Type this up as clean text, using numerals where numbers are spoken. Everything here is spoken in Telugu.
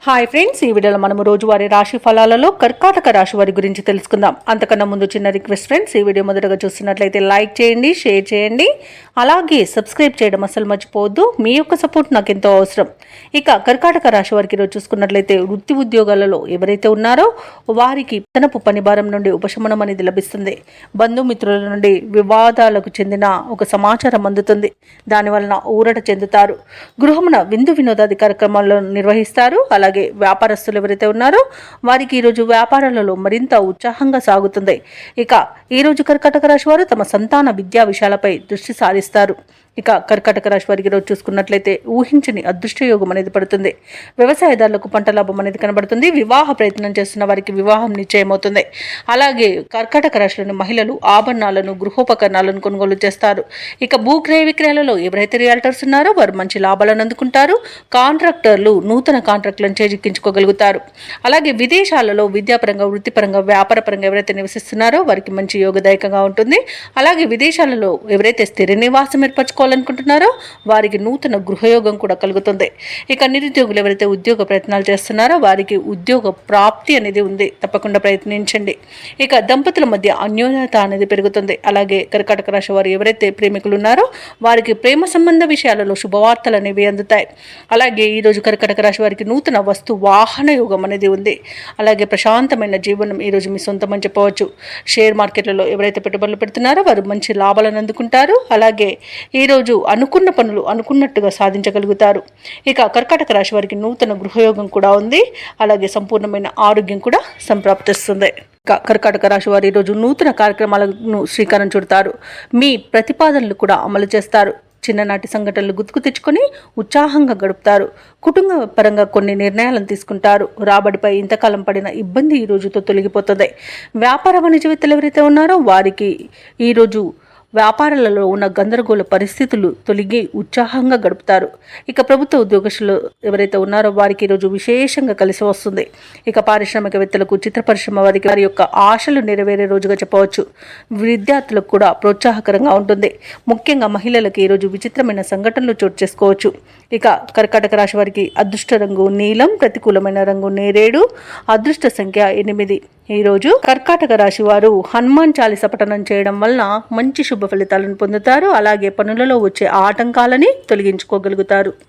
హాయ్ ఫ్రెండ్స్, ఈ వీడియోలో మనము రోజువారీ రాశి ఫలాలలో కర్కాటక రాశి వారి గురించి తెలుసుకుందాం. అంతకన్నా ముందు చిన్న రిక్వెస్ట్ ఫ్రెండ్స్, ఈ వీడియో మొదటగా చూస్తున్నట్లయితే లైక్ చేయండి, షేర్ చేయండి, అలాగే సబ్స్క్రైబ్ చేయడం అసలు మర్చిపోవద్దు. మీ యొక్క సపోర్ట్ నాకు ఎంతో అవసరం. ఇక కర్కాటక రాశి వారికి ఈరోజు చూసుకున్నట్లయితే వృత్తి ఉద్యోగాలలో ఎవరైతే ఉన్నారో వారికి తనపు పని భారం నుండి ఉపశమనం అనేది లభిస్తుంది. బంధుమిత్రుల నుండి వివాదాలకు చెందిన ఒక సమాచారం అందుతుంది. దానివలన ఊరట చెందుతారు. గృహమున విందు వినోదాది కార్యక్రమాలను నిర్వహిస్తారు. అలాగే వ్యాపారస్తులు ఎవరైతే ఉన్నారో వారికి ఈరోజు వ్యాపారాలలో మరింత ఉత్సాహంగా సాగుతుంది. ఇక ఈరోజు కర్కాటక రాశి వారు తమ సంతాన విద్యా విషయాలపై దృష్టి సారిస్తారు. ఇక కర్కాటక రాశి వారికి ఈరోజు చూసుకున్నట్లయితే ఊహించని అదృష్టయోగం అనేది పడుతుంది. వ్యవసాయదారులకు పంట లాభం అనేది కనబడుతుంది. వివాహ ప్రయత్నం చేస్తున్న వారికి వివాహం నిశ్చయమవుతుంది. అలాగే కర్కాటక రాశిలోని మహిళలు ఆభరణాలను, గృహోపకరణాలను కొనుగోలు చేస్తారు. ఇక భూక్రయ విక్రయాలలో ఎవరైతే రియాల్టర్స్ ఉన్నారో వారు మంచి లాభాలను అందుకుంటారు. కాంట్రాక్టర్లు నూతన కాంట్రాక్టులను చేజిక్కించుకోగలుగుతారు. అలాగే విదేశాలలో విద్యాపరంగా, వృత్తిపరంగా, వ్యాపారపరంగా ఎవరైతే నివసిస్తున్నారో వారికి మంచి యోగదాయకంగా ఉంటుంది. అలాగే విదేశాలలో ఎవరైతే స్థిర నివాసం ఏర్పరచుకోవాలనుకుంటున్నారో వారికి నూతన గృహయోగం కూడా కలుగుతుంది. ఇక నిరుద్యోగులు ఎవరైతే ఉద్యోగ ప్రయత్నాలు చేస్తున్నారో వారికి ఉద్యోగ ప్రాప్తి అనేది ఉంది. తప్పకుండా ప్రయత్నించండి. ఇక దంపతుల మధ్య అన్యోన్యత అనేది పెరుగుతుంది. అలాగే కర్కాటక రాశి వారు ఎవరైతే ప్రేమికులు ఉన్నారో వారికి ప్రేమ సంబంధ విషయాలలో శుభవార్తలు అనేవి అందుతాయి. అలాగే ఈరోజు కర్కాటక రాశి వారికి నూతన వస్తు వాహన యోగం అనేది ఉంది. అలాగే ప్రశాంతమైన జీవనం ఈరోజు మీ సొంతం అని చెప్పవచ్చు. షేర్ మార్కెట్లలో ఎవరైతే పెట్టుబడులు పెడుతున్నారో వారు మంచి లాభాలను అందుకుంటారు. అలాగే ఈరోజు అనుకున్న పనులు అనుకున్నట్టుగా సాధించగలుగుతారు. ఇక కర్కాటక రాశి వారికి నూతన గృహయోగం కూడా ఉంది. అలాగే సంపూర్ణమైన ఆరోగ్యం కూడా సంప్రాప్తిస్తుంది. కర్కాటక రాశి వారు ఈరోజు నూతన కార్యక్రమాలను శ్రీకారం చుడతారు. మీ ప్రతిపాదనలు కూడా అమలు చేస్తారు. చిన్ననాటి సంఘటనలు గుర్తుకు తెచ్చుకొని ఉత్సాహంగా గడుపుతారు. కుటుంబ పరంగా కొన్ని నిర్ణయాలను తీసుకుంటారు. రాబడిపై ఇంతకాలం పడిన ఇబ్బంది ఈ రోజుతో తొలగిపోతుంది. వ్యాపార వాణిజ్యవేత్తలు ఎవరైతే ఉన్నారో వారికి ఈరోజు వ్యాపారాలలో ఉన్న గందరగోళ పరిస్థితులు తొలగి ఉత్సాహంగా గడుపుతారు. ఇక ప్రభుత్వ ఉద్యోగస్తులు ఎవరైతే ఉన్నారో వారికి ఈరోజు విశేషంగా కలిసి వస్తుంది. ఇక పారిశ్రామికవేత్తలకు, చిత్ర పరిశ్రమ వారికి వారి యొక్క ఆశలు నెరవేరే రోజుగా చెప్పవచ్చు. విద్యార్థులకు కూడా ప్రోత్సాహకరంగా ఉంటుంది. ముఖ్యంగా మహిళలకు ఈరోజు విచిత్రమైన సంఘటనలు చోటు చేసుకోవచ్చు. ఇక కర్కాటక రాశి వారికి అదృష్ట రంగు నీలం, ప్రతికూలమైన రంగు నేరేడు, అదృష్ట సంఖ్య 8. ఈరోజు కర్కాటక రాశి వారు హనుమాన్ చాలీస పఠనం చేయడం వలన మంచి శుభ ఫలితాలను పొందుతారు. అలాగే పనులలో వచ్చే ఆటంకాలని తొలగించుకోగలుగుతారు.